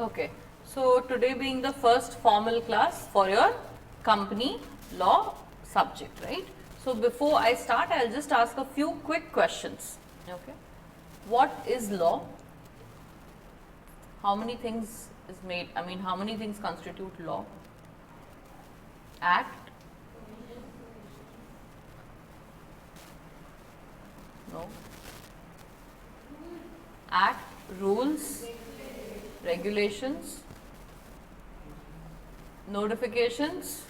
Okay, so today being the first formal class for your company law subject, right? So before I start, I'll just ask a few quick questions. Okay, what is law? How many things is made? I mean, how many things constitute law? Act? No. Act, rules, regulations, notifications,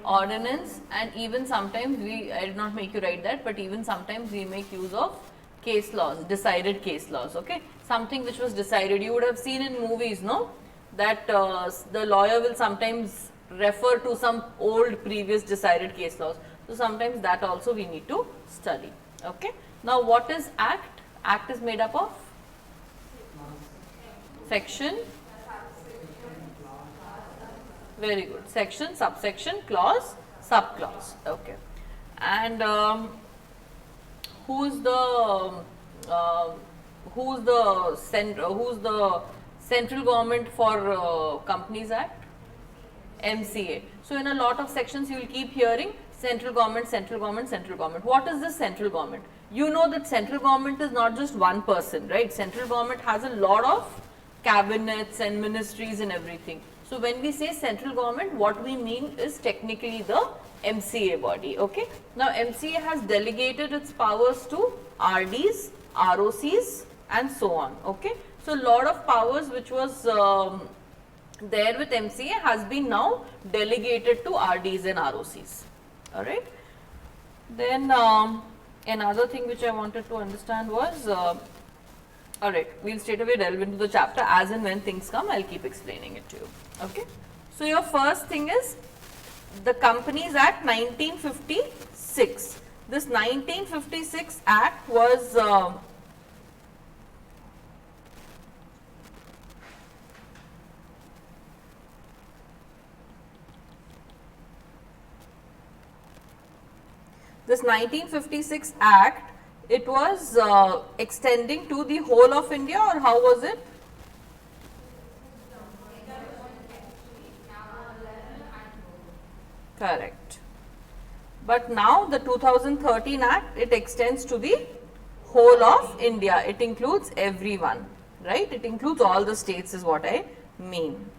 ordinance, and even sometimes I did not make you write that, but even sometimes we make use of case laws, decided case laws, okay. Something which was decided, you would have seen in movies, no, that the lawyer will sometimes refer to some old previous decided case laws. So sometimes that also we need to study, okay. Now what is act? Act is made up of section, very good, section, subsection, clause, subclause, okay. And who's the central government for Companies Act? MCA. So in a lot of sections you will keep hearing central government, central government, central government. What is this central government? You know that central government is not just one person, right? Central government has a lot of cabinets and ministries and everything. So when we say central government, what we mean is technically the MCA body, okay. Now MCA has delegated its powers to RDs, ROCs and so on, okay. So a lot of powers which was there with MCA has been now delegated to RDs and ROCs, alright. Then another thing which I wanted to understand was, alright, we will straight away delve into the chapter. As and when things come, I will keep explaining it to you, okay. So your first thing is the Companies Act 1956. This 1956 Act was this 1956 Act, it was extending to the whole of India, or how was it? Correct. But now the 2013 Act, it extends to the whole of India. It includes everyone, right? It includes all the states is what I mean.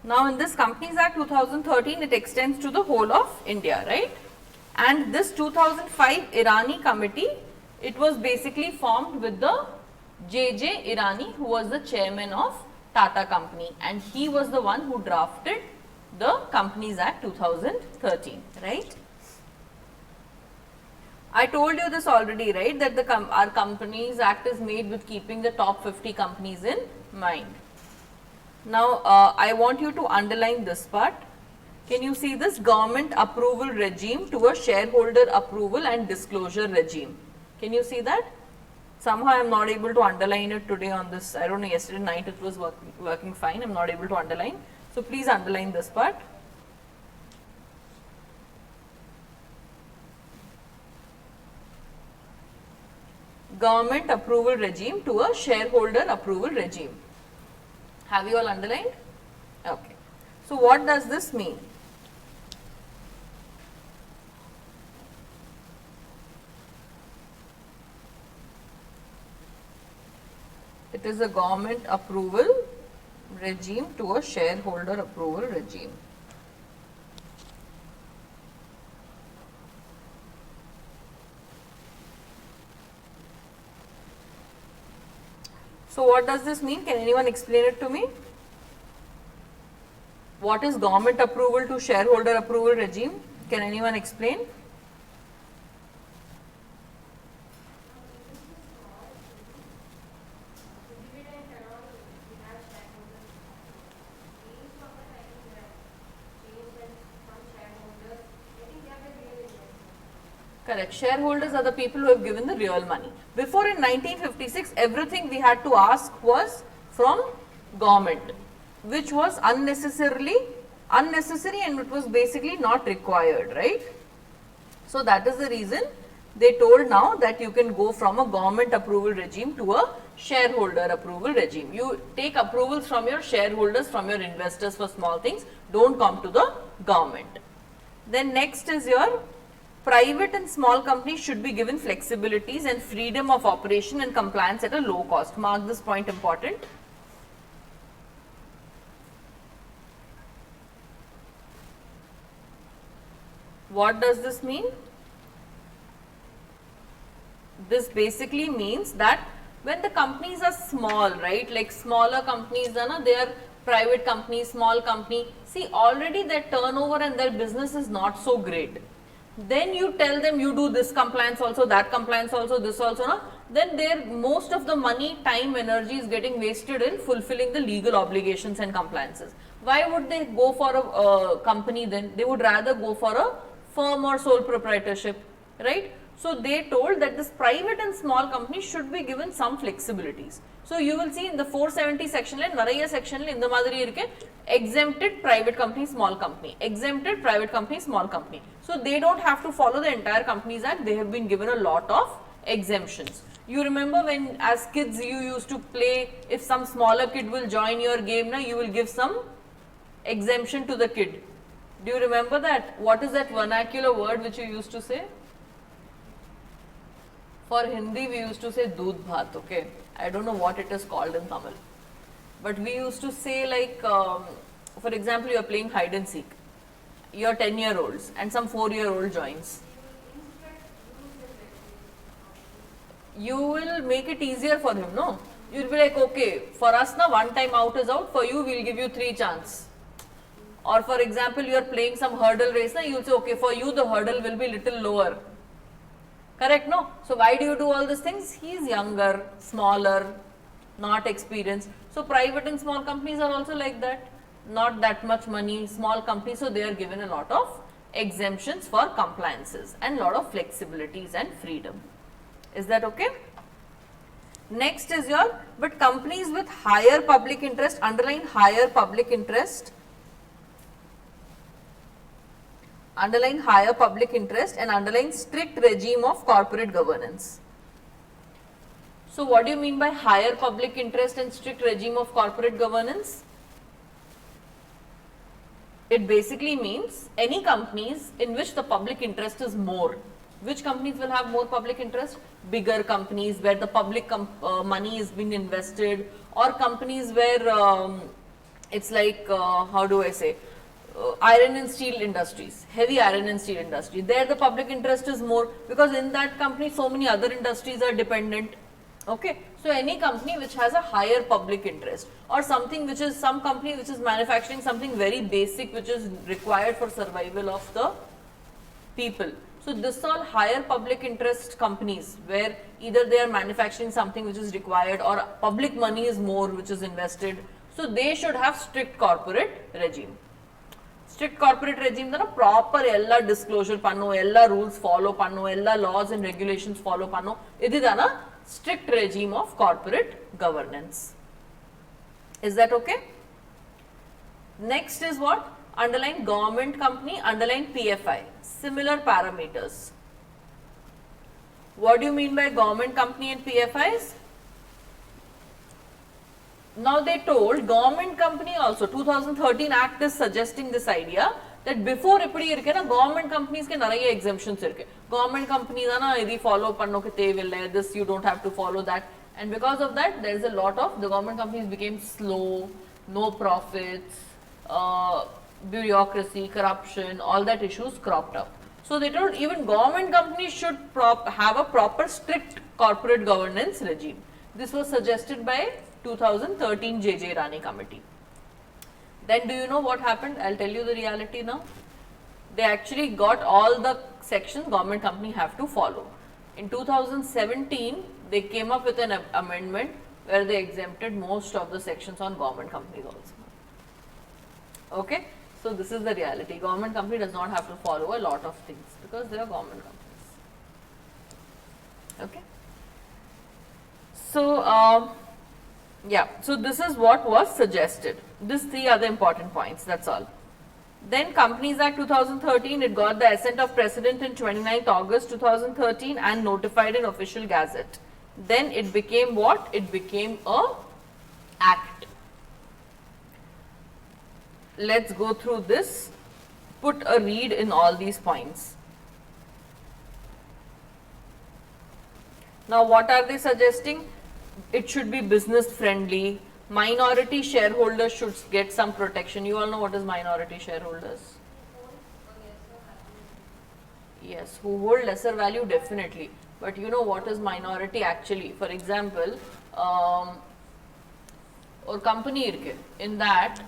Now in this Companies Act 2013, it extends to the whole of India, right? And this 2005 Irani committee, it was basically formed with the J.J. Irani, who was the chairman of Tata Company, and he was the one who drafted the Companies Act 2013, right? I told you this already, right, that our Companies Act is made with keeping the top 50 companies in mind. Now, I want you to underline this part. Can you see this? Government approval regime to a shareholder approval and disclosure regime. Can you see that? Somehow I am not able to underline it today on this. I don't know, yesterday night it was working fine. I am not able to underline. So please underline this part. Government approval regime to a shareholder approval regime. Have you all underlined? Okay. So what does this mean? It is a government approval regime to a shareholder approval regime. So what does this mean? Can anyone explain it to me? What is government approval to shareholder approval regime? Can anyone explain? Correct. Shareholders are the people who have given the real money. Before in 1956, everything we had to ask was from government, which was unnecessary and it was basically not required, right? So that is the reason they told now that you can go from a government approval regime to a shareholder approval regime. You take approvals from your shareholders, from your investors for small things, don't come to the government. Then next is your private and small companies should be given flexibilities and freedom of operation and compliance at a low cost. Mark this point important. What does this mean? This basically means that when the companies are small, right, like smaller companies, they are private companies, small company, see already their turnover and their business is not so great. Then you tell them you do this compliance also, that compliance also, this also, no? Then their most of the money, time, energy is getting wasted in fulfilling the legal obligations and compliances. Why would they go for a company then? They would rather go for a firm or sole proprietorship, right? So they told that this private and small companies should be given some flexibilities. So you will see in the 470 section line, Varaya section line, in the madhuri irukke, exempted private company, small company, exempted private company, small company. So they don't have to follow the entire Companies Act, they have been given a lot of exemptions. You remember when as kids you used to play, if some smaller kid will join your game, now you will give some exemption to the kid. Do you remember that? What is that vernacular word which you used to say? For Hindi we used to say doodh bhat, okay. I don't know what it is called in Tamil. But we used to say like, for example, you are playing hide and seek. You are 10-year-olds and some 4-year-old joins. You will make it easier for him, no? You will be like, okay, for us now one time out is out, for you we will give you 3 chances. Or for example, you are playing some hurdle race, you will say, okay, for you the hurdle will be little lower. Correct, no? So why do you do all these things? He is younger, smaller, not experienced. So private and small companies are also like that. Not that much money, small companies, so they are given a lot of exemptions for compliances and lot of flexibilities and freedom. Is that okay? Next is your, but companies with higher public interest, underline higher public interest, underline higher public interest and underline strict regime of corporate governance. So what do you mean by higher public interest and strict regime of corporate governance? It basically means any companies in which the public interest is more. Which companies will have more public interest? Bigger companies where the public money is being invested, or companies where it's like, how do I say, iron and steel industries, heavy iron and steel industry. There the public interest is more because in that company so many other industries are dependent. Okay, so any company which has a higher public interest, or something which is some company which is manufacturing something very basic which is required for survival of the people. So this all higher public interest companies where either they are manufacturing something which is required or public money is more which is invested. So they should have strict corporate regime. Strict corporate regime dana proper ella disclosure pannu, ella rules follow pannu, ella laws and regulations follow pannu. Idi dana strict regime of corporate governance. Is that okay? Next is what? Underline government company, underline PFI. Similar parameters. What do you mean by government company and PFIs? Now they told government company also, 2013 Act is suggesting this idea that before eppadi irukena government companies ke nariya exemptions irukku. Government company dana idi follow pannoke thevilla, this you don't have to follow that, and because of that there is a lot of the government companies became slow, no profits, bureaucracy, corruption, all that issues cropped up. So they told even government companies should have a proper strict corporate governance regime. This was suggested by 2013 JJ Rani committee. Then do you know what happened? I'll tell you the reality now. They actually got all the sections government company have to follow. In 2017, they came up with an amendment where they exempted most of the sections on government companies also. Okay? So this is the reality. Government company does not have to follow a lot of things because they are government companies. Okay? So, yeah, so this is what was suggested. These three are the important points, that's all. Then Companies Act 2013, it got the assent of President in 29th August 2013 and notified in official gazette. Then it became what? It became a act. Let's go through this, put a read in all these points. Now what are they suggesting? It should be business friendly. Minority shareholders should get some protection. You all know what is minority shareholders? Yes, who hold lesser value, definitely. But you know what is minority actually? For example, or company irke, in that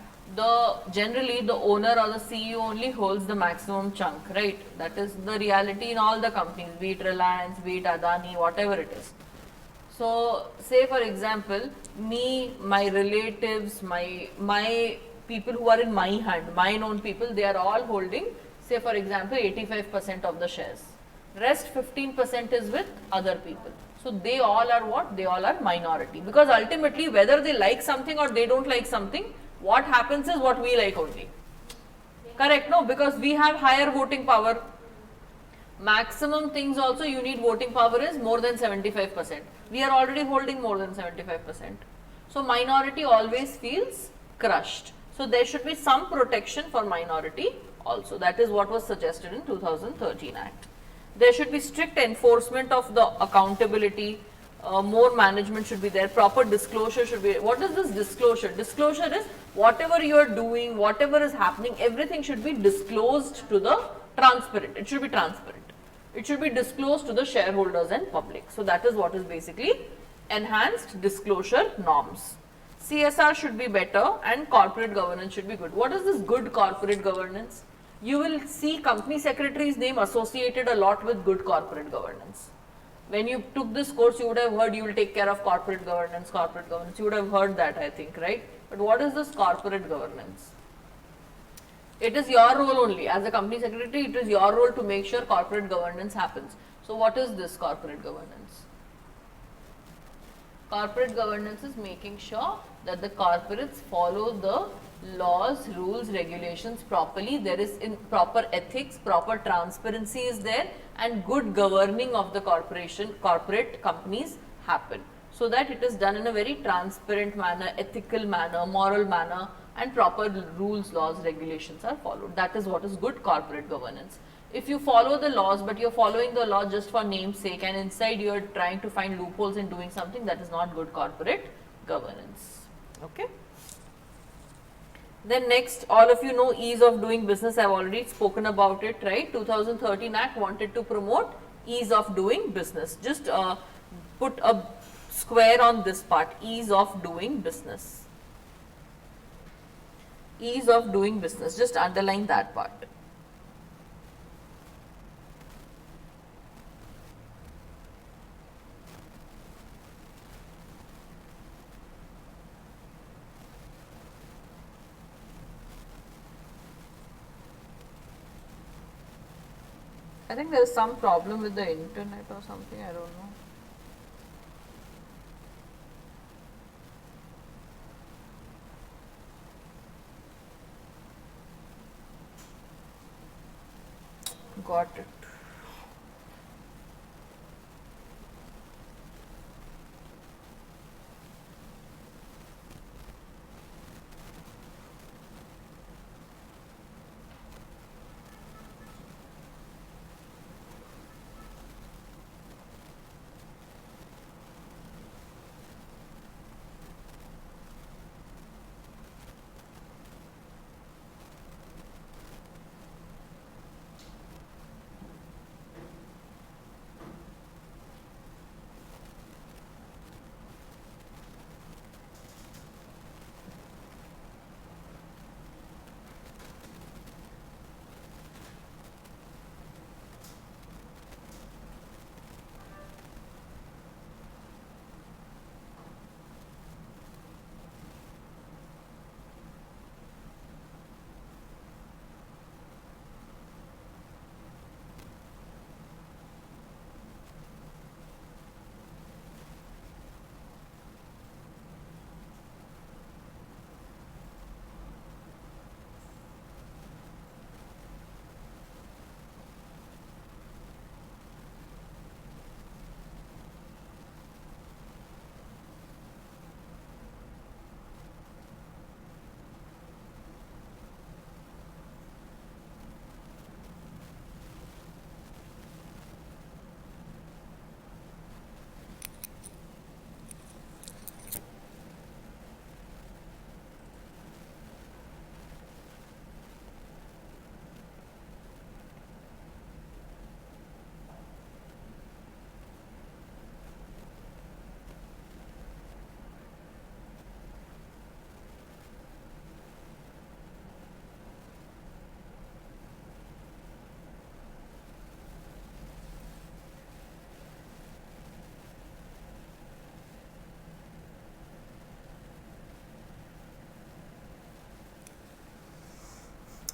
generally the owner or the CEO only holds the maximum chunk, right? That is the reality in all the companies, be it Reliance, be it Adani, whatever it is. So, say for example, me, my relatives, my people who are in my hand, my known people, they are all holding, say for example, 85% of the shares. Rest 15% is with other people. So, they all are what? They all are minority. Because ultimately, whether they like something or they don't like something, what happens is what we like only. Correct? No, because we have higher voting power. Maximum things also you need voting power is more than 75%. We are already holding more than 75%. So minority always feels crushed. So there should be some protection for minority also. That is what was suggested in 2013 Act. There should be strict enforcement of the accountability. More management should be there. Proper disclosure should be. What is this disclosure? Disclosure is whatever you are doing, whatever is happening, everything should be disclosed to the transparent. It should be transparent. It should be disclosed to the shareholders and public. So that is what is basically enhanced disclosure norms. CSR should be better and corporate governance should be good. What is this good corporate governance? You will see company secretary's name associated a lot with good corporate governance. When you took this course, you would have heard you will take care of corporate governance, corporate governance. You would have heard that, I think, right? But what is this corporate governance? It is your role only. As a company secretary, it is your role to make sure corporate governance happens. So what is this corporate governance? Corporate governance is making sure that the corporates follow the laws, rules, regulations properly. There is proper ethics, proper transparency is there, and good governing of the corporate companies happen. So that it is done in a very transparent manner, ethical manner, moral manner, and proper rules, laws, regulations are followed. That is what is good corporate governance. If you follow the laws, but you're following the law just for name's sake, and inside you're trying to find loopholes in doing something, that is not good corporate governance. Okay? Then next, all of you know ease of doing business. I've already spoken about it, right? 2013 Act wanted to promote ease of doing business. Just put a square on this part, ease of doing business. Ease of doing business, just underline that part. I think there is some problem with the internet or something, I don't know. Got it.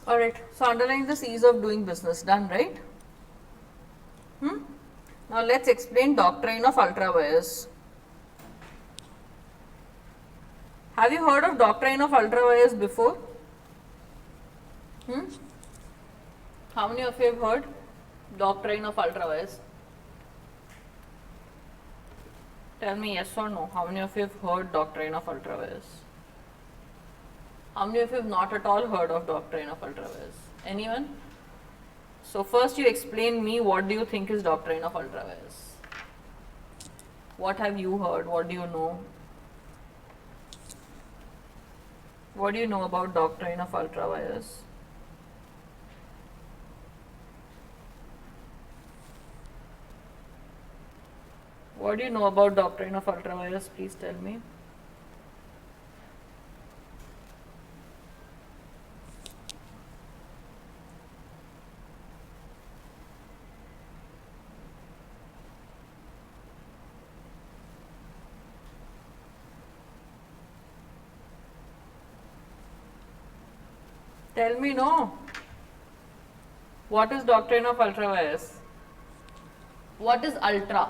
Alright, so underline this ease of doing business, done, right? Now let's explain doctrine of ultrawires. Have you heard of doctrine of ultrawires before? How many of you have heard doctrine of ultrawires? Tell me yes or no. How many of you have heard doctrine of ultrawires? How many of you have not at all heard of doctrine of ultrawires? Anyone? So first you explain me, what do you think is doctrine of ultrawires? What have you heard? What do you know? What do you know about doctrine of ultrawires? What do you know about doctrine of ultrawires? Please tell me. Tell me, no. What is doctrine of ultrawires? What is ultra?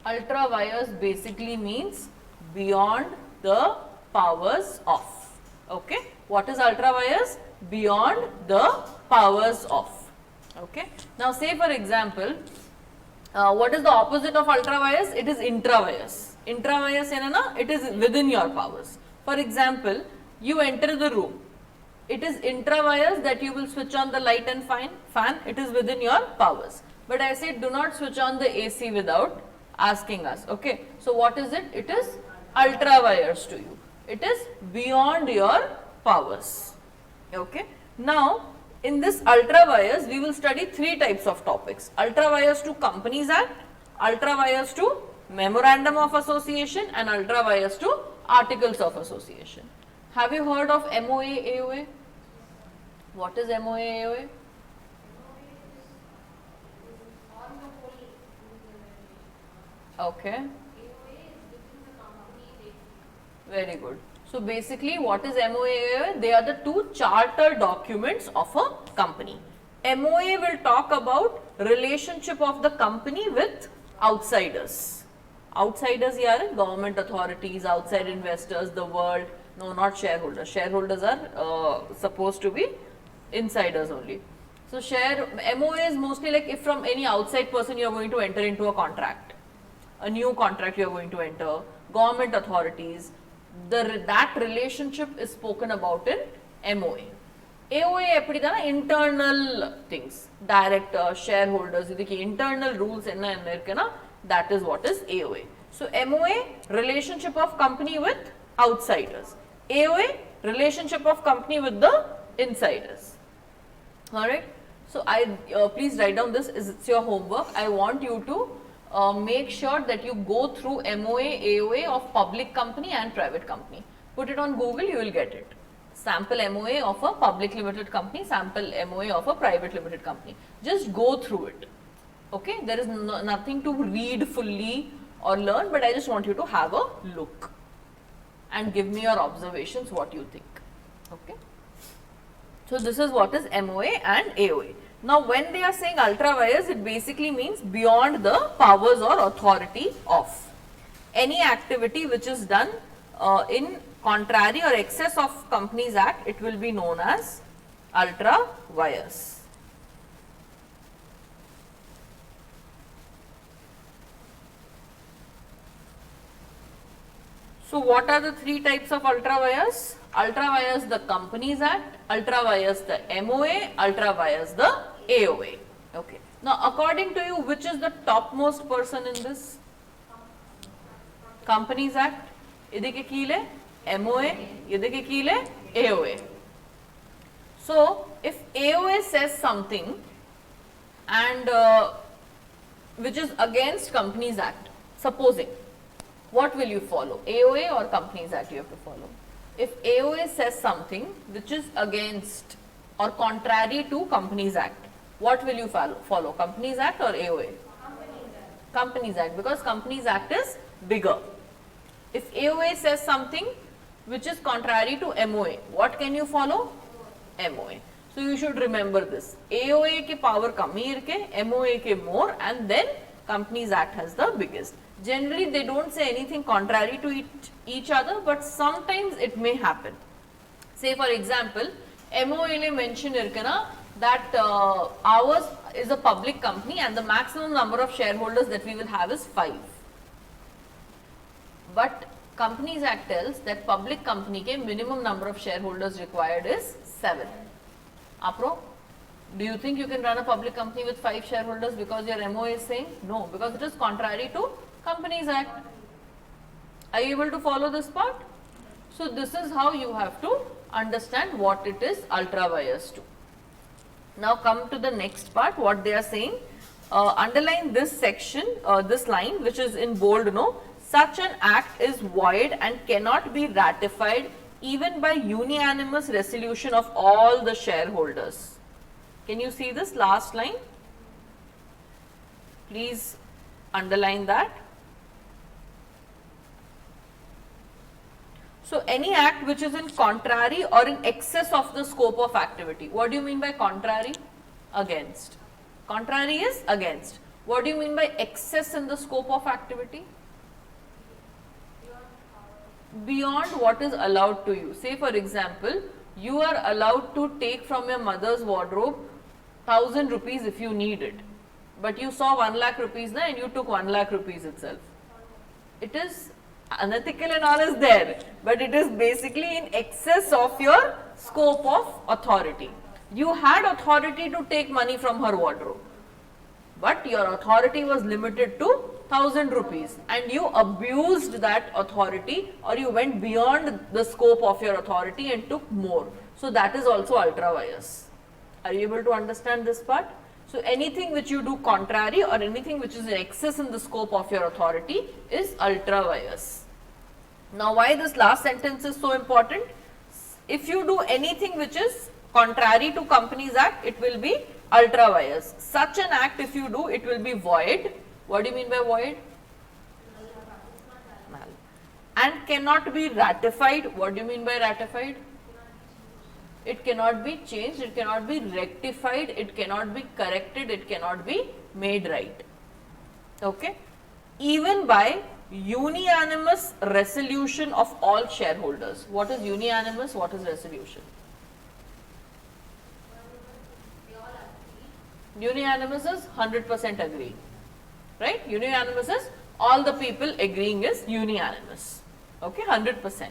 Ultrawires basically means beyond the powers of. Okay. What is ultrawires? Beyond the powers of. Okay. Now say for example, what is the opposite of ultrawires? It is intrawires. Intrawires enana, it is within your powers. For example, you enter the room. It is intrawires that you will switch on the light and fan. It is within your powers. But I said do not switch on the AC without asking us. Okay. So what is it? It is ultrawires to you. It is beyond your powers. Okay. Now in this ultrawires we will study three types of topics. Ultrawires to Companies Act, ultrawires to Memorandum of Association, and ultrawires to Articles of Association. Have you heard of MOA AOA? What is MOA AOA? Okay. Very good. So basically what is MOA AOA? They are the two charter documents of a company. MOA will talk about relationship of the company with outsiders. Outsiders are government authorities, outside investors, the world. No, not shareholders. Shareholders are supposed to be insiders only. So share MOA is mostly like if from any outside person you are going to enter into a contract, a new contract you are going to enter, government authorities, that relationship is spoken about in MOA. AOA எப்படிதானா internal things, director, shareholders, இதுக்கு internal rules என்ன இருக்குன்னா, that is what is AOA. So MOA, relationship of company with outsiders. AOA, relationship of company with the insiders. Alright. So please write down this, it's your homework. I want you to make sure that you go through MOA, AOA of public company and private company. Put it on Google, you will get it. Sample MOA of a public limited company, sample MOA of a private limited company. Just go through it. Okay, there is nothing to read fully or learn, but I just want you to have a look and give me your observations, what you think. Okay. So this is what is MOA and AOA. Now when they are saying ultra vires, it basically means beyond the powers or authority of. Any activity which is done in contrary or excess of Companies Act, it will be known as ultra vires. So what are the three types of ultra vires? Ultra vires the Companies Act, ultra vires the MOA, ultra vires the AOA. Okay. Now according to you, which is the topmost person in this? Companies Act, idike keele MOA, idike keele AOA. So if AOA says something and which is against Companies Act, supposing, what will you follow? AOA or Companies Act you have to follow? If AOA says something which is against or contrary to Companies Act, what will you follow? Companies Act or AOA? Companies Act, because Companies Act is bigger. If AOA says something which is contrary to MOA, what can you follow? MOA. So you should remember this. AOA ke power kammi irke, MOA ke more, and then Companies Act has the biggest. Generally they don't say anything contrary to each other, but sometimes it may happen. Say for example, MOA le mention irkana that ours is a public company and the maximum number of shareholders that we will have is 5. But Companies Act tells that public company ke minimum number of shareholders required is 7. Apro, do you think you can run a public company with 5 shareholders because your MOA is saying? No, because it is contrary to Companies Act. Are you able to follow this part? So this is how you have to understand what it is ultra vires to. Now come to the next part, what they are saying. Underline this section, this line which is in bold, no? Such an act is void and cannot be ratified even by unanimous resolution of all the shareholders. Can you see this last line? Please underline that. So any act which is in contrary or in excess of the scope of activity. What do you mean by contrary? Against. Contrary is against. What do you mean by excess in the scope of activity? Beyond what is allowed to you. Say for example, you are allowed to take from your mother's wardrobe 1000 rupees if you need it. But you saw 1 lakh rupees there and you took 1 lakh rupees itself. It is unethical and all is there, but it is basically in excess of your scope of authority. You had authority to take money from her wardrobe, but your authority was limited to 1000 rupees and you abused that authority or you went beyond the scope of your authority and took more. So that is also ultra vires. Are you able to understand this part? So anything which you do contrary or anything which is in excess in the scope of your authority is ultra vires. Now why this last sentence is so important? If you do anything which is contrary to Companies Act, it will be ultra vires. Such an act if you do, it will be void. What do you mean by void? Null. And cannot be ratified. What do you mean by ratified? It cannot be changed, it cannot be rectified, it cannot be corrected, it cannot be made right. Okay? Even by unanimous resolution of all shareholders. What is unanimous? What is resolution? Unanimous is 100% agree, right? Unanimous is all the people agreeing is unanimous. Okay, 100%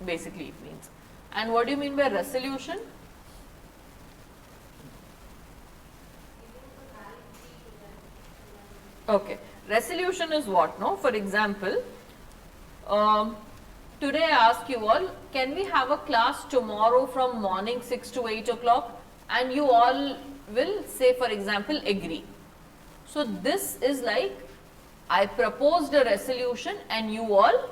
basically it means. And what do you mean by resolution? Okay, resolution is what? No, for example, today I ask you all, can we have a class tomorrow from morning 6 to 8 o'clock, and you all will say, for example, agree. So this is like I proposed a resolution and you all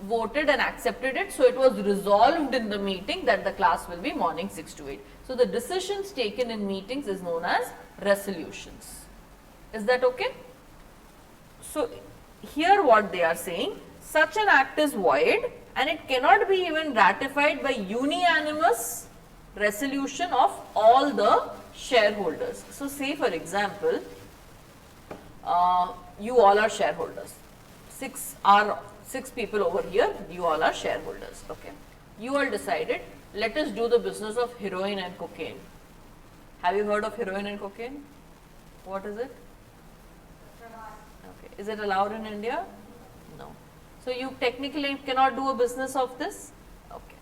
voted and accepted it, so it was resolved in the meeting that the class will be morning 6 to 8. So the decisions taken in meetings is known as resolutions. Is that okay? So here what they are saying, such an act is void and it cannot be even ratified by unanimous resolution of all the shareholders. So say for example, you all are shareholders, six people over here, you all are shareholders, okay. You all decided, let us do the business of heroin and cocaine. Have you heard of heroin and cocaine? What is it? Okay. Is it allowed in India? No. So you technically cannot do a business of this? Okay.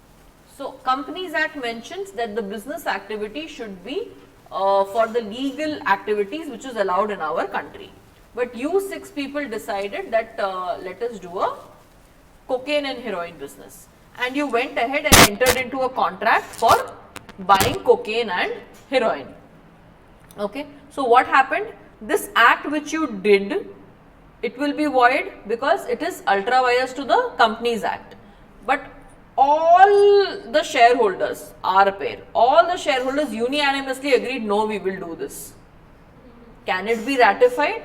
So Companies Act mentions that the business activity should be for the legal activities which is allowed in our country. But you 6 people decided that let us do a cocaine and heroin business, and you went ahead and entered into a contract for buying cocaine and heroin. Okay. So what happened? This act which you did, it will be void because it is ultra vires to the Companies Act. But all the shareholders, our pair, all the shareholders unanimously agreed, no, we will do this. Can it be ratified?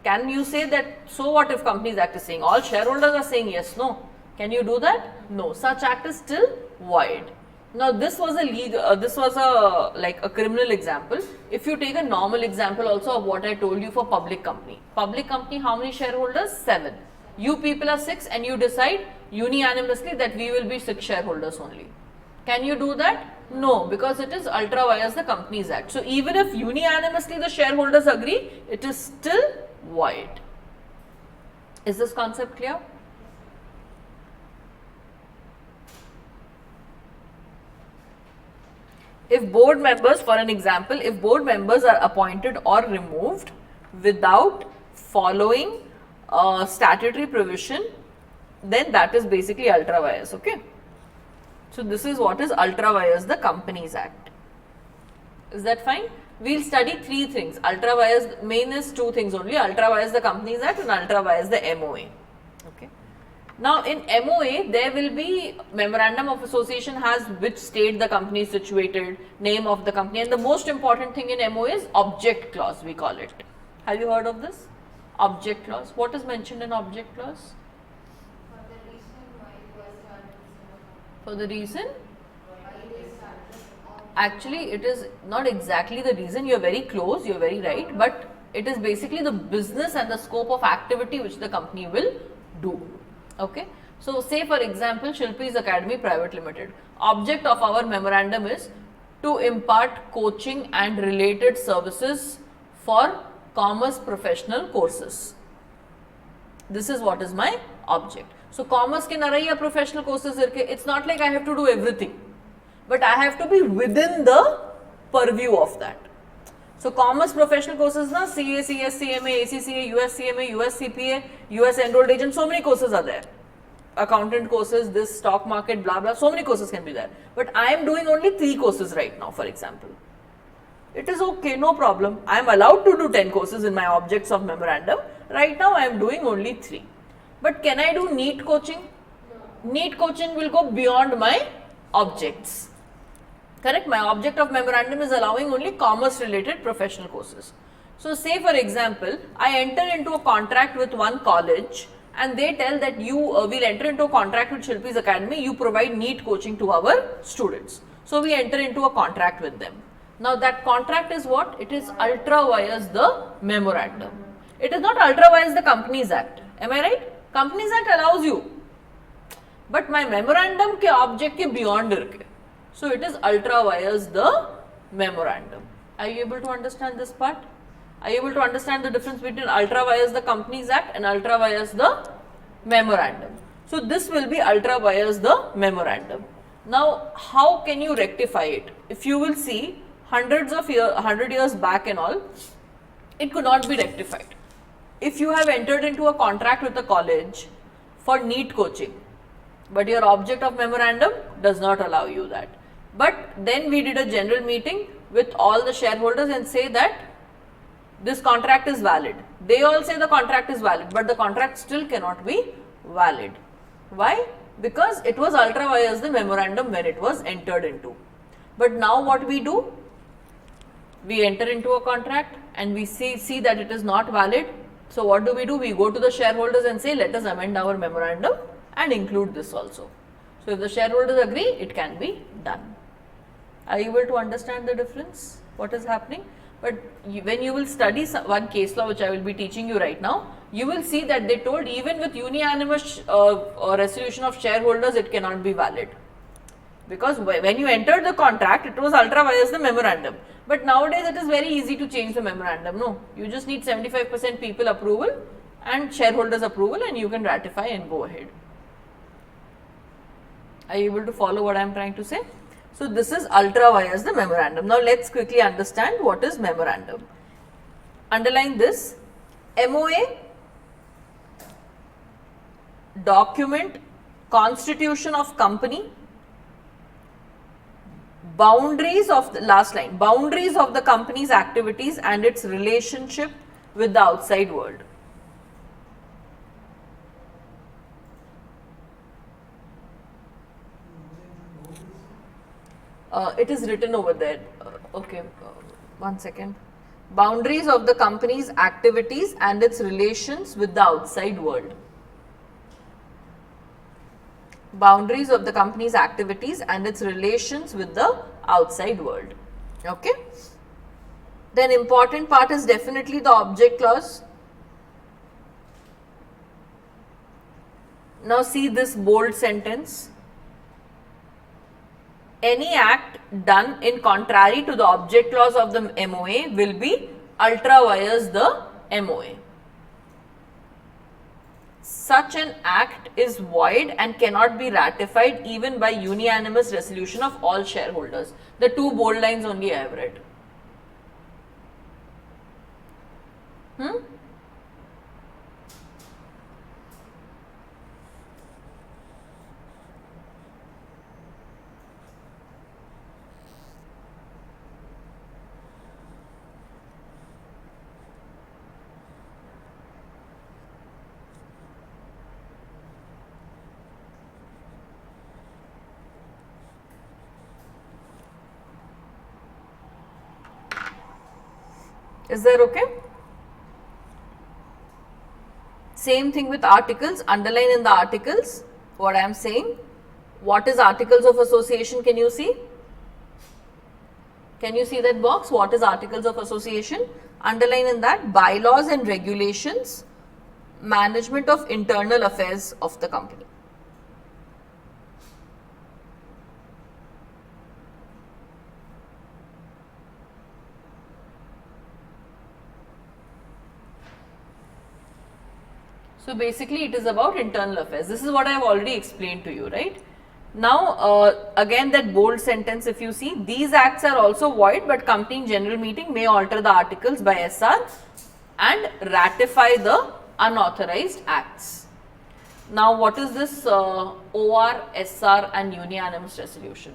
Can you say that, so what if Companies Act is saying, all shareholders are saying yes, no? Can you do that? No, such act is still void. Now this was a legal, like a criminal example. If you take a normal example also of what I told you for public company. Public company, how many shareholders? 7. You people are 6 and you decide unanimously that we will be 6 shareholders only. Can you do that? No, because it is ultra vires the Companies Act. So even if unanimously the shareholders agree, it is still void. Is this concept clear? If board members, for an example, if board members are appointed or removed without following statutory provision, then that is basically ultra vires, okay? So this is what is ultra vires the Companies Act. Is that fine? We'll study 3 things. Ultra vires, main is 2 things only, ultra vires the Companies Act and ultra vires the MOA. Okay. Now in MOA, there will be memorandum of association has which state the company is situated, name of the company, and the most important thing in MOA is object clause, we call it. Have you heard of this? Object clause. What is mentioned in object clause? For the reason? Actually, it is not exactly the reason, you are very close, you are very right, but it is basically the business and the scope of activity which the company will do. Okay. So, say for example, Shilpi's Academy Private Limited. Object of our memorandum is to impart coaching and related services for commerce professional courses. This is what is my object. So, commerce ke naraiya professional courses irke, it's not like I have to do everything, but I have to be within the purview of that. So, commerce professional courses na CA, CS, CMA, ACCA, US CMA, US CPA, US enrolled agent, so many courses are there. Accountant courses, this stock market, blah blah, so many courses can be there. But I am doing only 3 courses right now, for example. It is okay, no problem. I am allowed to do 10 courses in my objects of memorandum. Right now I am doing only 3. But can I do NEET coaching? No. NEET coaching will go beyond my objects. Correct? My object of memorandum is allowing only commerce related professional courses. So say for example, I enter into a contract with one college and they tell that you will enter into a contract with Shilpi's Academy, you provide NEET coaching to our students. So we enter into a contract with them. Now that contract is what? It is ultra vires the memorandum. It is not ultra vires the Companies Act. Am I right? Companies Act allows you. But my memorandum ke object ke beyond irke. So it is ultra vires the memorandum. Are you able to understand this part? Are you able to understand the difference between ultra vires the Companies Act and ultra vires the memorandum? So this will be ultra vires the memorandum. Now how can you rectify it? If you will see 100 years back and all, it could not be rectified. If you have entered into a contract with a college for NEET coaching, but your object of memorandum does not allow you that. But then we did a general meeting with all the shareholders and say that this contract is valid. They all say the contract is valid, but the contract still cannot be valid. Why? Because it was ultra vires the memorandum when it was entered into. But now what we do? We enter into a contract and we see that it is not valid. So what do? We go to the shareholders and say, let us amend our memorandum and include this also. So if the shareholders agree, it can be done. Are you able to understand the difference? What is happening? But when you will study one case law which I will be teaching you right now, you will see that they told even with unanimous resolution of shareholders, it cannot be valid. Because when you entered the contract, it was ultra vires the memorandum. But nowadays it is very easy to change the memorandum. No, you just need 75% people approval and shareholders approval and you can ratify and go ahead. Are you able to follow what I am trying to say? So this is ultra vires the memorandum. Now let's quickly understand what is memorandum. Underline this: MOA, document, constitution of company, boundaries of the last line, boundaries of the company's activities and its relationship with the outside world. It is written over there. Okay, 1 second. Boundaries of the company's activities and its relations with the outside world. Boundaries of the company's activities and its relations with the outside world. Okay. Then important part is definitely the object clause. Now see this bold sentence. Any act done in contrary to the object clause of the MOA will be ultra vires the MOA. Such an act is void and cannot be ratified even by unanimous resolution of all shareholders. The two bold lines only I have read. Is that okay? Same thing with articles. Underline in the articles what I am saying. What is articles of association? Can you see? Can you see that box? What is articles of association? Underline in that bylaws and regulations, management of internal affairs of the company. So basically it is about internal affairs. This is what I have already explained to you, right? Now again that bold sentence, if you see, these acts are also void, but company in general meeting may alter the articles by SR and ratify the unauthorized acts. Now what is this OR, SR and unanimous resolution?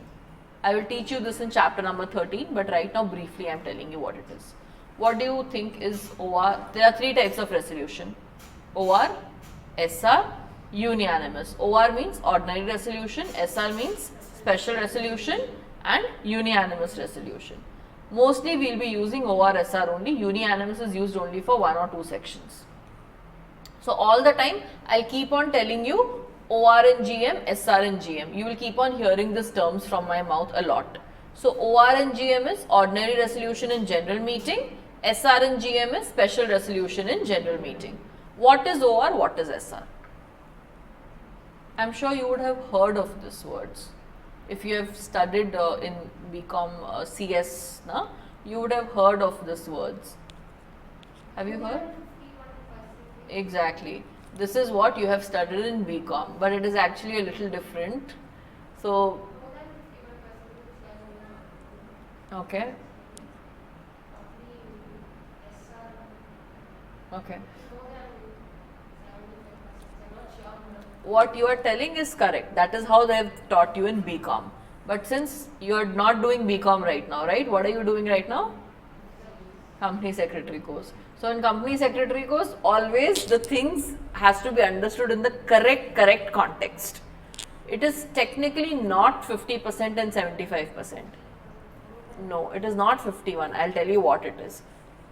I will teach you this in chapter number 13, but right now briefly I am telling you what it is. What do you think is OR? There are three types of resolution. OR, SR, unanimous. OR means ordinary resolution, SR means special resolution and unanimous resolution. Mostly we will be using OR, SR only. Unanimous is used only for 1 or 2 sections. So all the time I will keep on telling you OR and GM, SR and GM. You will keep on hearing these terms from my mouth a lot. So OR and GM is ordinary resolution in general meeting. SR and GM is special resolution in general meeting. What is OR? What is SR? I am sure you would have heard of these words if you have studied in BCom CS. Na? You would have heard of these words. Have you heard? Exactly. This is what you have studied in BCom, but it is actually a little different. So, okay. Okay. What you are telling is correct. That is how they have taught you in BCom. But since you are not doing BCom right now, right? What are you doing right now? Company secretary course. So in company secretary course, always the things has to be understood in the correct context. It is technically not 50% and 75%. No, it is not 51. I'll tell you what it is.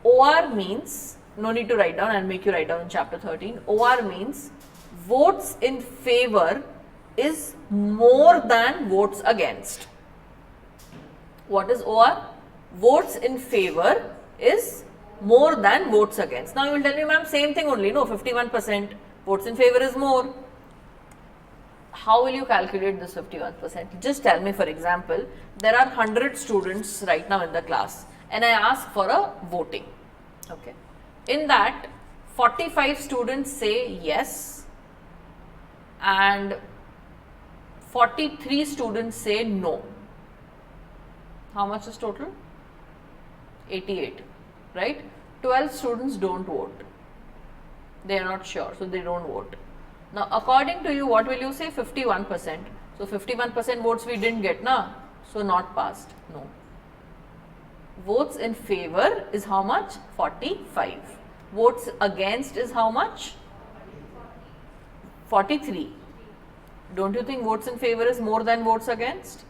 OR means, no need to write down, I'll make you write down in chapter 13. OR means votes in favor is more than votes against. What is OR? Votes in favor is more than votes against. Now you will tell me, ma'am, same thing only, no, 51%. Votes in favor is more. How will you calculate this 51%? Just tell me, for example, there are 100 students right now in the class and I ask for a voting. Okay. In that, 45 students say yes and 43 students say no. How much is total? 88, right? 12 students don't vote. They are not sure, so they don't vote. Now, according to you, what will you say? 51%. So, 51% votes we didn't get, na? So, not passed. No. Votes in favor is how much? 45. Votes against is how much? 43. Don't you think votes in favor is more than votes against?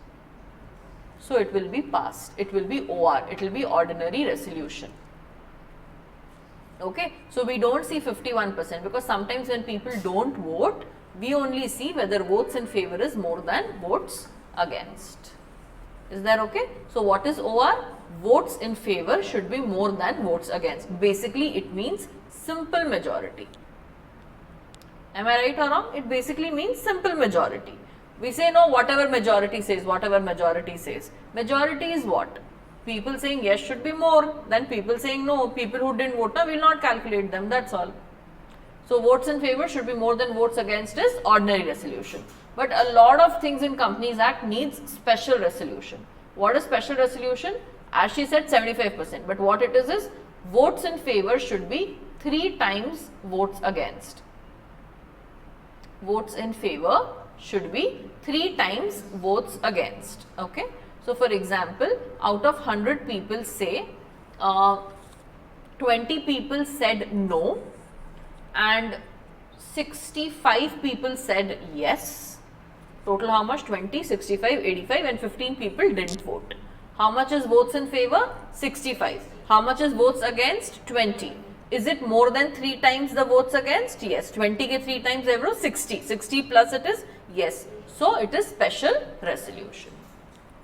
So, it will be passed. It will be OR. It will be ordinary resolution. Okay. So, we don't see 51% because sometimes when people don't vote, we only see whether votes in favor is more than votes against. Is that okay? So, what is OR? Votes in favor should be more than votes against. Basically, it means simple majority. Am I right or wrong? It basically means simple majority. We say no, whatever majority says, whatever majority says. Majority is what? People saying yes should be more than people saying no. People who didn't vote, we will not calculate them, that's all. So, votes in favor should be more than votes against is ordinary resolution. But a lot of things in Companies Act needs special resolution. What is special resolution? As she said, 75%. But what it is votes in favor should be 3 times votes against. Votes in favor should be 3 times votes against. Okay. So, for example, out of 100 people say 20 people said no and 65 people said yes. Total how much? 20, 65, 85 and 15 people didn't vote. How much is votes in favor? 65. How much is votes against? 20. Is it more than 3 times the votes against? Yes. 20 ke 3 times ever 60. 60 plus it is? Yes. So, it is special resolution.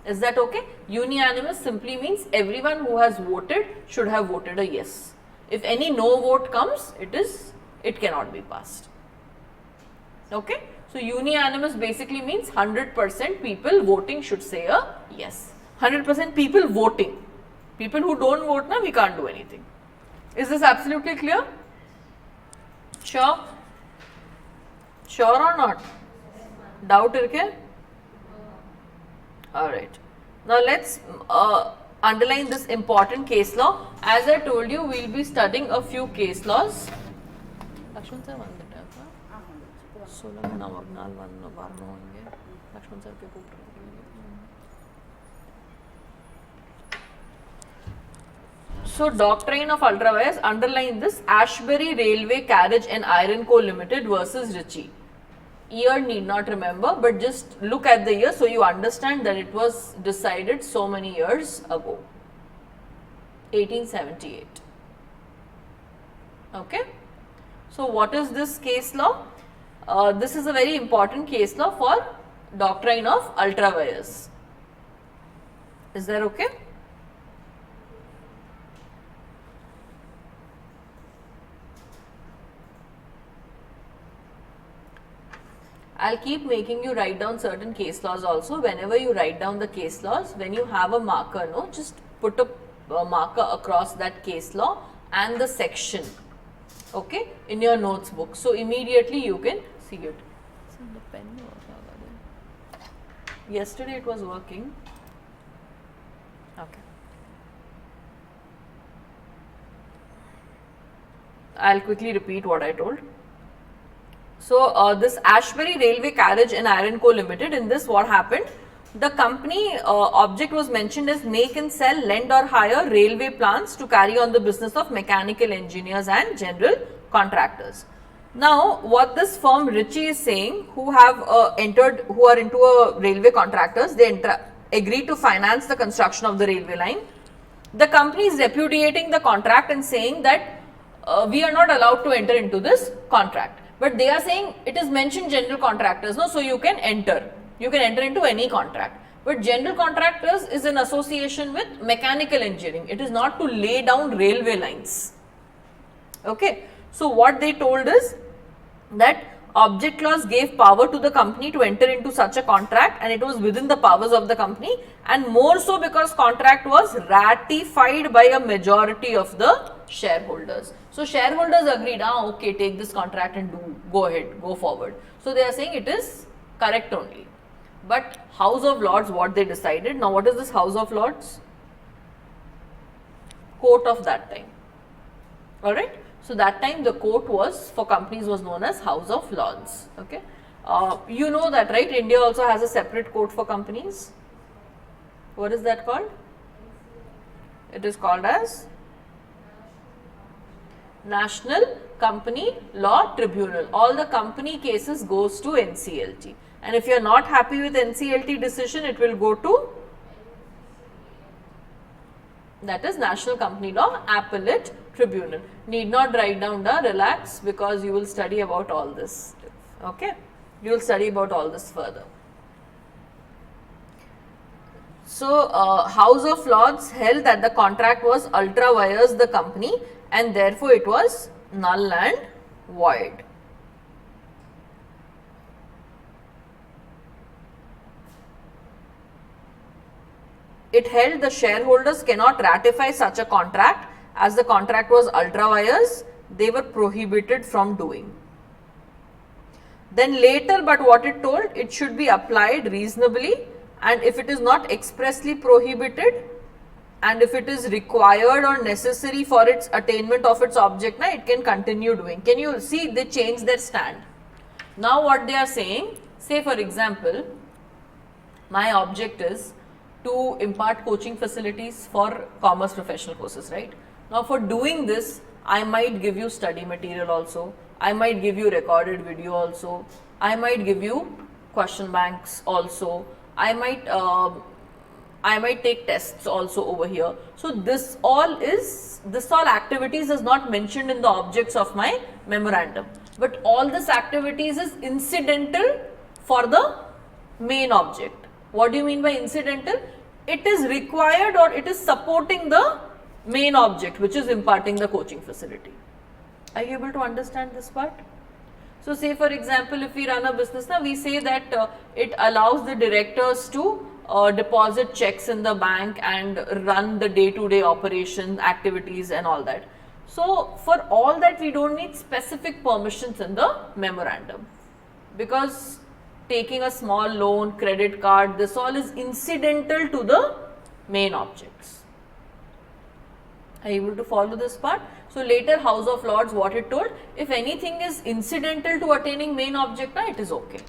Is that okay? Unanimous simply means everyone who has voted should have voted a yes. If any no vote comes, it cannot be passed. Okay? So, unanimous basically means 100% people voting should say a yes. 100% people voting. People who don't vote, we can't do anything. Is this absolutely clear? Sure? Sure or not? Doubt irke? Alright. Now, let's underline this important case law. As I told you, we will be studying a few case laws. Lakshman sir, So, doctrine of ultrawires, underline this: Ashbury Railway Carriage and Iron Co Limited versus Ritchie. Year need not remember, but just look at the year so you understand that it was decided so many years ago. 1878. Okay. So, what is this case law? This is a very important case law for doctrine of ultrawires. Is that okay? I'll keep making you write down certain case laws also. Whenever you write down the case laws, when you have a marker, just put a marker across that case law and the section, okay, in your notes book. So immediately you can see it. Yesterday it was working. Okay. I'll quickly repeat what I told. So this Ashbury Railway Carriage and Iron Co Limited, in this what happened? The company object was mentioned as make and sell, lend or hire railway plants to carry on the business of mechanical engineers and general contractors. Now, what this firm Ritchie is saying, who have who are into a railway contractors, they agree to finance the construction of the railway line. The company is repudiating the contract and saying that we are not allowed to enter into this contract. But they are saying it is mentioned general contractors, no, so you can enter. You can enter into any contract. But general contractors is in association with mechanical engineering. It is not to lay down railway lines. Okay. So what they told is that object clause gave power to the company to enter into such a contract, and it was within the powers of the company, and more so because contract was ratified by a majority of the shareholders. So shareholders agreed, okay, take this contract and go ahead, go forward. So they are saying it is correct only. But House of Lords, what they decided, now what is this House of Lords? Court of that time. Alright. So that time the court was for companies was known as House of Lords. Okay, you know that, right? India also has a separate court for companies. What is that called? It is called as National Company Law Tribunal. All the company cases goes to NCLT, and if you are not happy with NCLT decision, it will go to, that is National Company Law Appellate Tribunal. Need not write down the, relax, because you will study about all this. Okay, you will study about all this further. So House of Lords held that the contract was ultra vires the company, and therefore it was null and void. It held the shareholders cannot ratify such a contract, as the contract was ultra vires, they were prohibited from doing. Then later, but what it told, it should be applied reasonably, and if it is not expressly prohibited, and if it is required or necessary for its attainment of its object, it can continue doing. Can you see they change their stand? Now what they are saying, say for example, my object is to impart coaching facilities for commerce professional courses, right? Now for doing this, I might give you study material also, I might give you recorded video also, I might give you question banks also, I might take tests also over here. So this all activities is not mentioned in the objects of my memorandum, but all this activities is incidental for the main object. What do you mean by incidental? It is required or it is supporting the main object, which is imparting the coaching facility. Are you able to understand this part? So say for example, if we run a business now, we say that it allows the directors to deposit checks in the bank and run the day-to-day operation activities and all that. So for all that we don't need specific permissions in the memorandum, because taking a small loan, credit card, this all is incidental to the main objects. Are you able to follow this part? So later House of Lords, what it told, if anything is incidental to attaining main object, it is okay.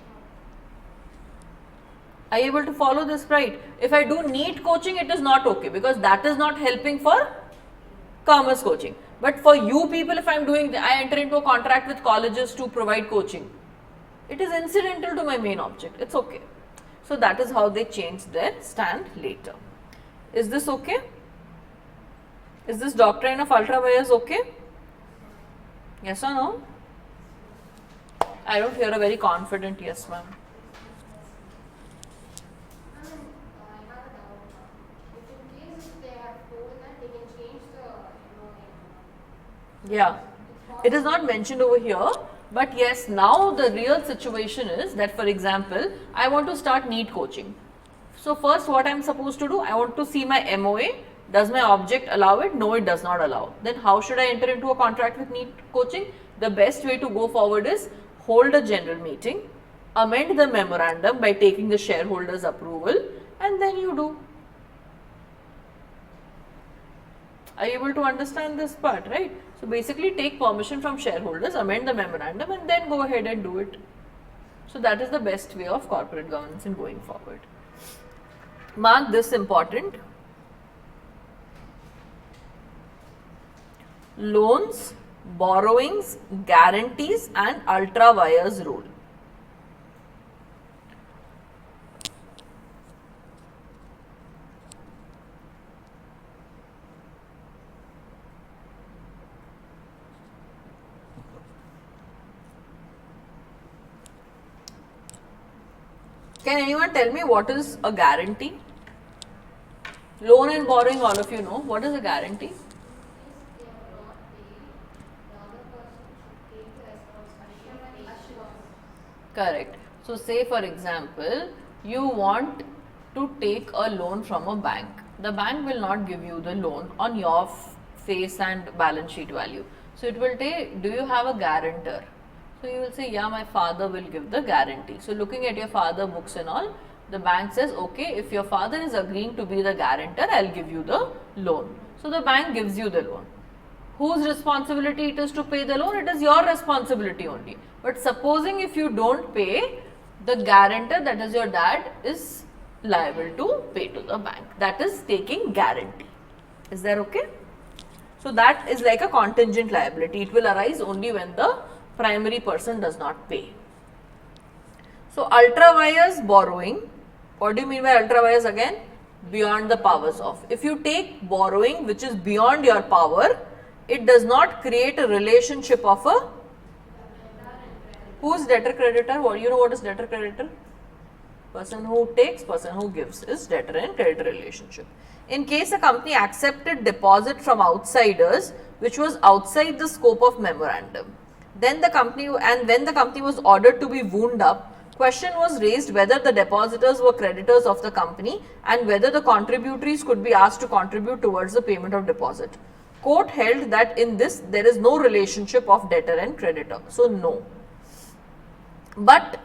Are you able to follow this, right? If I do NEET coaching, it is not okay, because that is not helping for commerce coaching. But for you people, if I enter into a contract with colleges to provide coaching, it is incidental to my main object, it's okay. So that is how they changed their stand later. Is this okay? Is this doctrine of ultra vires okay? Yes or no? I don't hear a very confident yes, ma'am. Yeah, it is not mentioned over here, but yes, now the real situation is that, for example, I want to start NEET coaching. So first what I am supposed to do, I want to see my MOA, Does my object allow it? No, it does not allow. Then how should I enter into a contract with NEET coaching? The best way to go forward is hold a general meeting, amend the memorandum by taking the shareholders' approval, and then you do. Are you able to understand this part, right? So basically take permission from shareholders, amend the memorandum, and then go ahead and do it. So that is the best way of corporate governance in going forward. Mark this important. Loans, borrowings, guarantees and ultra vires rule. Can anyone tell me what is a guarantee? Loan and borrowing, all of you know. What is a guarantee? Correct. So say for example, you want to take a loan from a bank. The bank will not give you the loan on your face and balance sheet value. So it will take, do you have a guarantor? So you will say, yeah, my father will give the guarantee. So looking at your father books and all, the bank says, okay, if your father is agreeing to be the guarantor, I'll give you the loan. So the bank gives you the loan. Whose responsibility it is to pay the loan? It is your responsibility only. But supposing if you don't pay, the guarantor, that is your dad, is liable to pay to the bank. That is taking guarantee. Is that okay? So that is like a contingent liability. It will arise only when the primary person does not pay. So ultra vires borrowing. What do you mean by ultra vires again? Beyond the powers of. If you take borrowing which is beyond your power, it does not create a relationship of a, who's debtor creditor? What, you know what is debtor creditor? Person who takes, person who gives is debtor and creditor relationship. In case a company accepted deposit from outsiders which was outside the scope of memorandum, then the company, and when the company was ordered to be wound up, question was raised whether the depositors were creditors of the company and whether the contributories could be asked to contribute towards the payment of deposit. Court held that in this there is no relationship of debtor and creditor. So no. But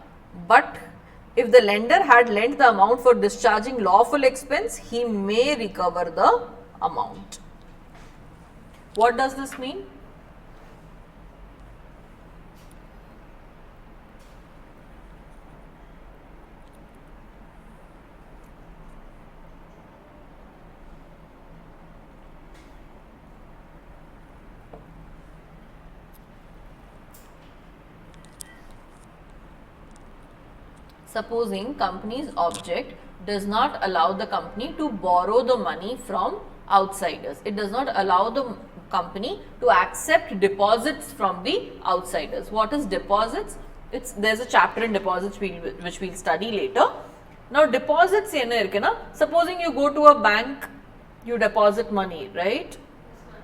if the lender had lent the amount for discharging lawful expense, he may recover the amount. What does this mean? Supposing company's object does not allow the company to borrow the money from outsiders. It does not allow the company to accept deposits from the outsiders. What is deposits? There's a chapter in deposits which we'll study later. Now deposits, supposing you go to a bank, you deposit money, right?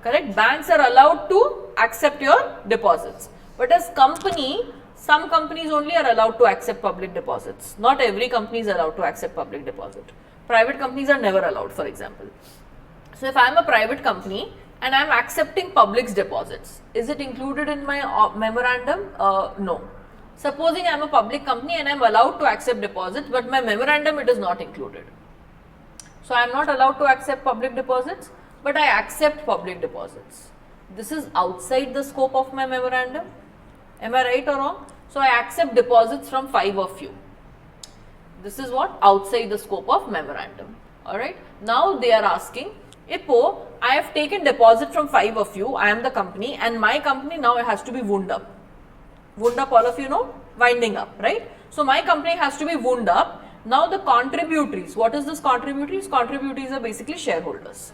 Correct? Banks are allowed to accept your deposits. But as company, some companies only are allowed to accept public deposits. Not every company is allowed to accept public deposit. Private companies are never allowed, for example. So if I am a private company and I am accepting public's deposits, is it included in my memorandum? No. Supposing I am a public company and I am allowed to accept deposits, but my memorandum it is not included. So I am not allowed to accept public deposits, but I accept public deposits. This is outside the scope of my memorandum. Am I right or wrong? So I accept deposits from 5 of you. This is what? Outside the scope of memorandum. Alright. Now they are asking, Ippo, I have taken deposit from 5 of you, I am the company, and my company now has to be wound up. Wound up, all of you know? Winding up, right? So my company has to be wound up. Now the contributories, what is this contributories? Contributories are basically shareholders.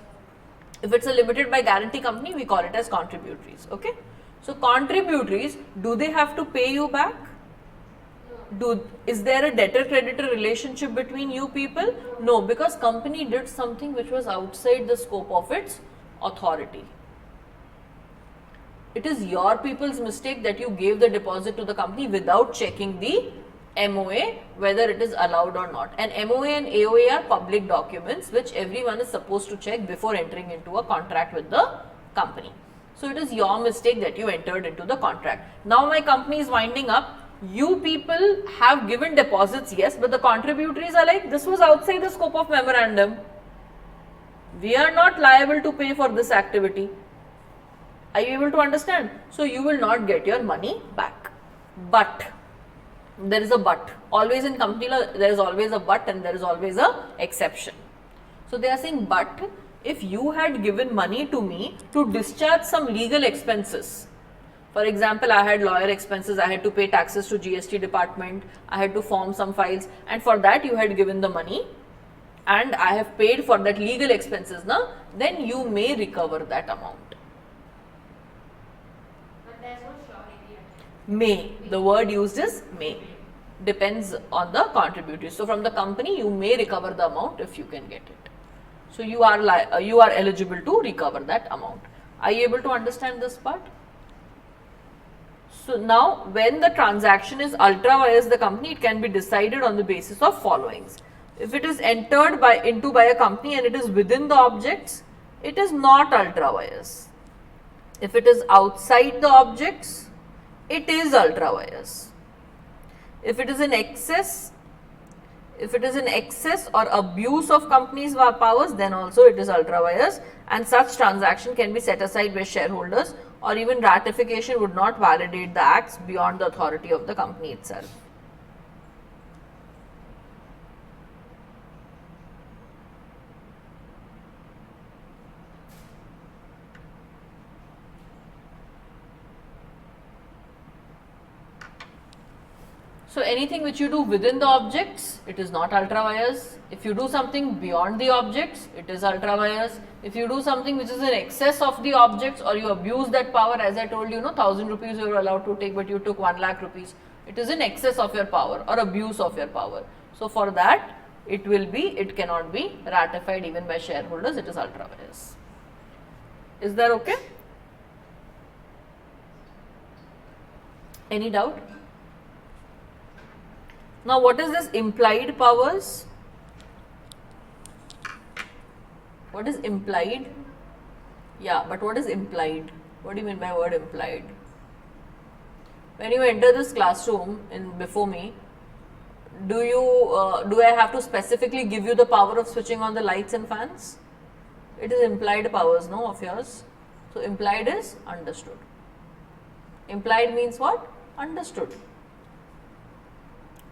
If it's a limited by guarantee company, we call it as contributories, okay? So contributories, do they have to pay you back? Is there a debtor-creditor relationship between you people? No, because company did something which was outside the scope of its authority. It is your people's mistake that you gave the deposit to the company without checking the MOA, whether it is allowed or not. And MOA and AOA are public documents which everyone is supposed to check before entering into a contract with the company. So it is your mistake that you entered into the contract. Now my company is winding up. You people have given deposits, yes, but the contributories are like, this was outside the scope of memorandum. We are not liable to pay for this activity. Are you able to understand? So you will not get your money back. But there is a but. Always in company law, there is always a but and there is always a exception. So they are saying, but if you had given money to me to discharge some legal expenses, for example, I had lawyer expenses, I had to pay taxes to GST department, I had to form some files, and for that you had given the money and I have paid for that legal expenses, now then you may recover that amount. But there's no surety. May, the word used is may, depends on the contributory. So from the company you may recover the amount if you can get it. So you are eligible to recover that amount. Are you able to understand this part? So now when the transaction is ultra vires the company, it can be decided on the basis of followings. If it is entered into by a company and it is within the objects, it is not ultra vires. If it is outside the objects, it is ultra vires. If it is in excess, or abuse of company's powers, then also it is ultra vires, and such transaction can be set aside by shareholders, or even ratification would not validate the acts beyond the authority of the company itself. So anything which you do within the objects, it is not ultra vires. If you do something beyond the objects, it is ultra vires. If you do something which is in excess of the objects, or you abuse that power, as I told you, 1000 rupees you were allowed to take, but you took 1 lakh rupees. It is in excess of your power or abuse of your power. So for that, it cannot be ratified even by shareholders. It is ultra vires. Is that okay? Any doubt? Now what is this implied powers? What is implied? Yeah, but what is implied? What do you mean by word implied? When you enter this classroom before me, do I have to specifically give you the power of switching on the lights and fans? It is implied powers, no, of yours. So implied is understood. Implied means what? Understood.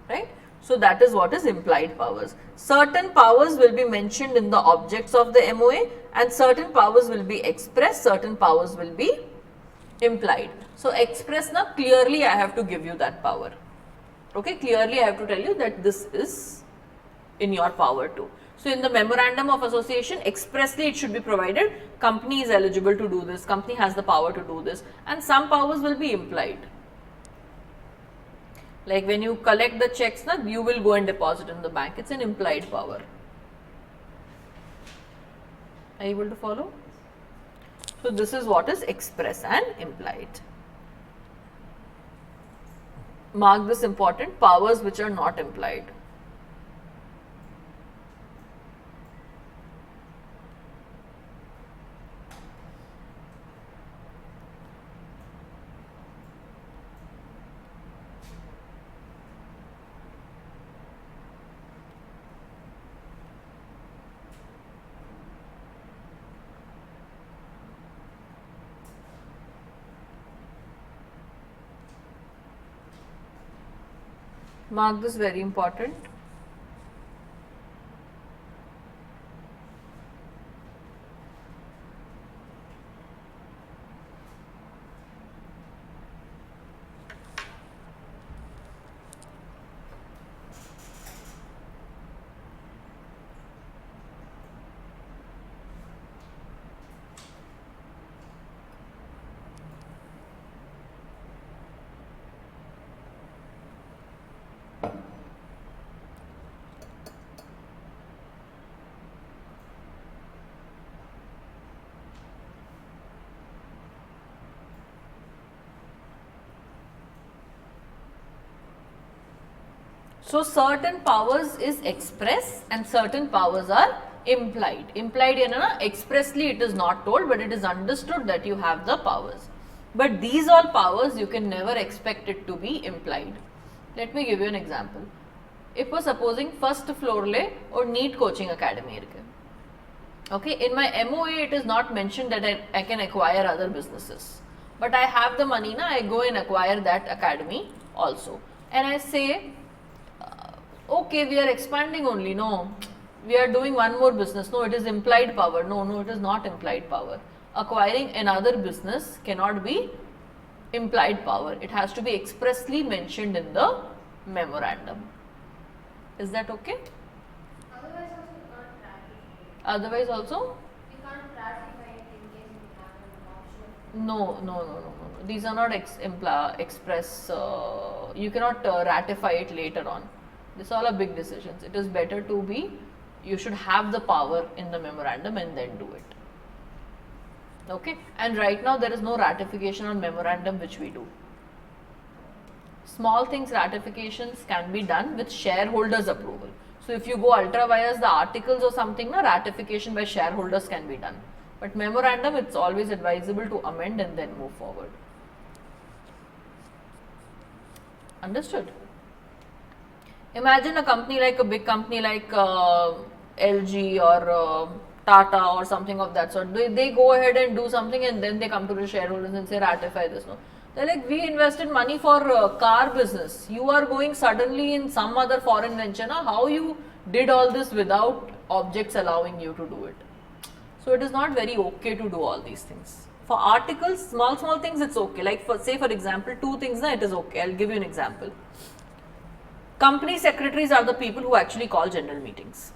Right? So that is what is implied powers. Certain powers will be mentioned in the objects of the MOA, and certain powers will be expressed, certain powers will be implied. So express, now clearly I have to give you that power. Okay, clearly I have to tell you that this is in your power too. So in the memorandum of association, expressly it should be provided, company is eligible to do this, company has the power to do this, and some powers will be implied. Like when you collect the checks, you will go and deposit in the bank. It's an implied power. Are you able to follow? So this is what is express and implied. Mark this important, powers which are not implied. Mark this, very important. So certain powers is express and certain powers are implied. Implied expressly it is not told, but it is understood that you have the powers. But these all powers you can never expect it to be implied. Let me give you an example. If supposing first floor le or NEET coaching academy irukku. Okay, in my MOA it is not mentioned that I can acquire other businesses. But I have the money I go and acquire that academy also. And I say, okay, we are expanding only, no, we are doing one more business, no, it is implied power, no, it is not implied power. Acquiring another business cannot be implied power, it has to be expressly mentioned in the memorandum. Is that okay? Otherwise also Otherwise also? you can't ratify. You can't ratify it in case you have an option. No. These are not express, you cannot ratify it later on. These all are big decisions. It is better to be, you should have the power in the memorandum and then do it. Okay, and right now there is no ratification on memorandum which we do. Small things ratifications can be done with shareholders approval. So if you go ultra vires the articles or something, ratification by shareholders can be done. But memorandum, it's always advisable to amend and then move forward. Understood? Imagine a company like a big company like LG or Tata or something of that sort. They go ahead and do something and then they come to the shareholders and say ratify this. No, they're like, we invested money for car business. You are going suddenly in some other foreign venture. Now, how you did all this without objects allowing you to do it? So it is not very okay to do all these things. For articles, small things, it's okay. Like for example, two things, it is okay. I'll give you an example. Company secretaries are the people who actually call general meetings,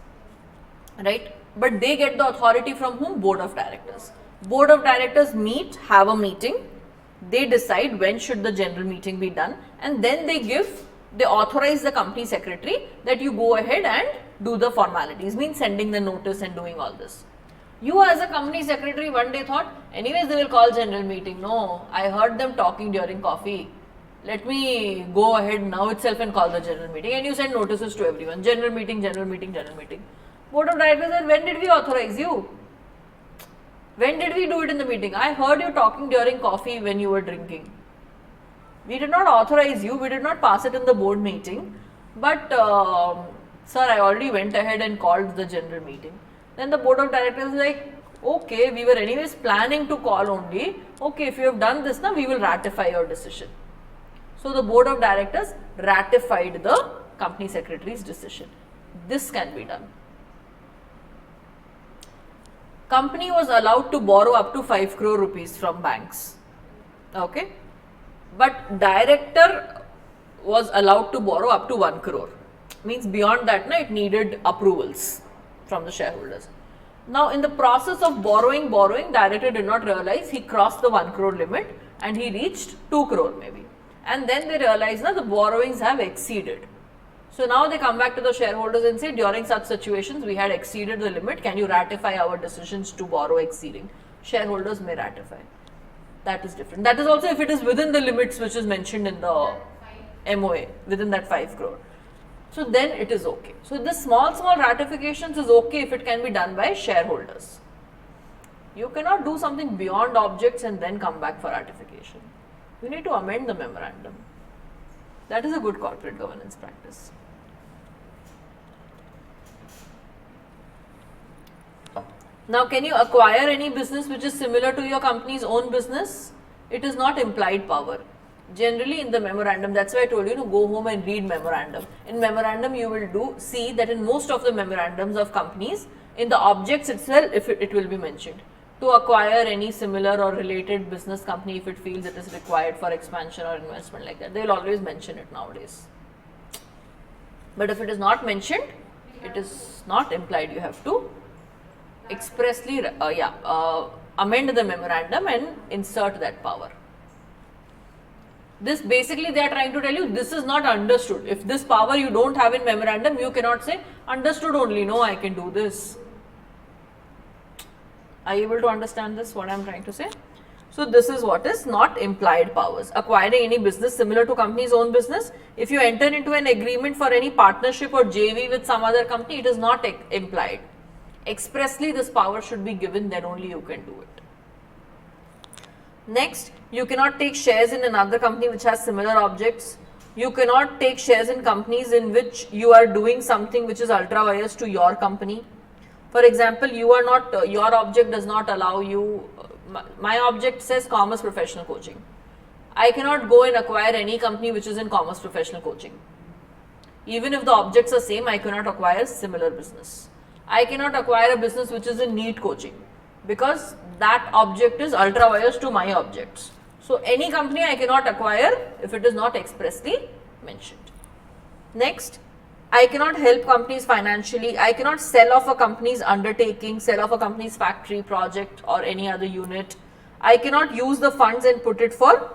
right? But they get the authority from whom? Board of directors. Board of directors meet, have a meeting, they decide when should the general meeting be done, and then they authorize the company secretary that you go ahead and do the formalities, means sending the notice and doing all this. You as a company secretary one day thought, anyways they will call general meeting. No, I heard them talking during coffee. Let me go ahead now itself and call the general meeting, and you send notices to everyone. General meeting. Board of directors said, when did we authorize you? When did we do it in the meeting? I heard you talking during coffee when you were drinking. We did not authorize you, we did not pass it in the board meeting, but sir, I already went ahead and called the general meeting. Then the board of directors is like, okay, we were anyways planning to call only. Okay, if you have done this now, we will ratify your decision. So the board of directors ratified the company secretary's decision. This can be done. Company was allowed to borrow up to 5 crore rupees from banks. Okay. But director was allowed to borrow up to 1 crore. Means beyond that, it needed approvals from the shareholders. Now in the process of borrowing, director did not realize he crossed the 1 crore limit and he reached 2 crore maybe. And then they realized that the borrowings have exceeded. So now they come back to the shareholders and say, during such situations we had exceeded the limit, can you ratify our decisions to borrow exceeding? Shareholders may ratify. That is different. That is also if it is within the limits which is mentioned in the MOA, within that 5 crore. So then it is okay. So this small ratifications is okay if it can be done by shareholders. You cannot do something beyond objects and then come back for ratification. You need to amend the memorandum. That is a good corporate governance practice. Now, can you acquire any business which is similar to your company's own business? It is not implied power. Generally in the memorandum, that's why I told you to go home and read memorandum. In memorandum, you will see that in most of the memorandums of companies, in the objects itself, it will be mentioned. To acquire any similar or related business company if it feels it is required for expansion or investment like that. They will always mention it nowadays. But if it is not mentioned, it is not implied. You have to expressly amend the memorandum and insert that power. This basically they are trying to tell you this is not understood. If this power you don't have in memorandum, you cannot say understood only, no, I can do this. Are you able to understand this, what I am trying to say? So this is what is not implied powers. Acquiring any business similar to company's own business. If you enter into an agreement for any partnership or JV with some other company, it is not implied. Expressly this power should be given, then only you can do it. Next, you cannot take shares in another company which has similar objects. You cannot take shares in companies in which you are doing something which is ultra vires to your company. For example, you are not, your object does not allow you, my object says commerce professional coaching. I cannot go and acquire any company which is in commerce professional coaching. Even if the objects are same, I cannot acquire similar business. I cannot acquire a business which is in NEET coaching because that object is ultra vires to my objects. So any company I cannot acquire if it is not expressly mentioned. Next, I cannot help companies financially. I cannot sell off a company's undertaking, sell off a company's factory, project or any other unit. I cannot use the funds and put it for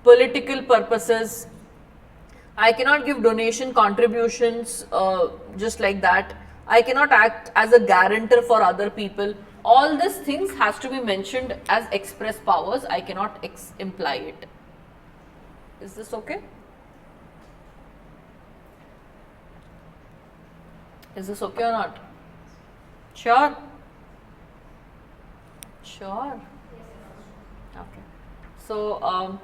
political purposes. I cannot give donation contributions just like that. I cannot act as a guarantor for other people. All these things has to be mentioned as express powers. I cannot imply it. Is this okay? Is this okay or not? Sure? Sure. Okay. So,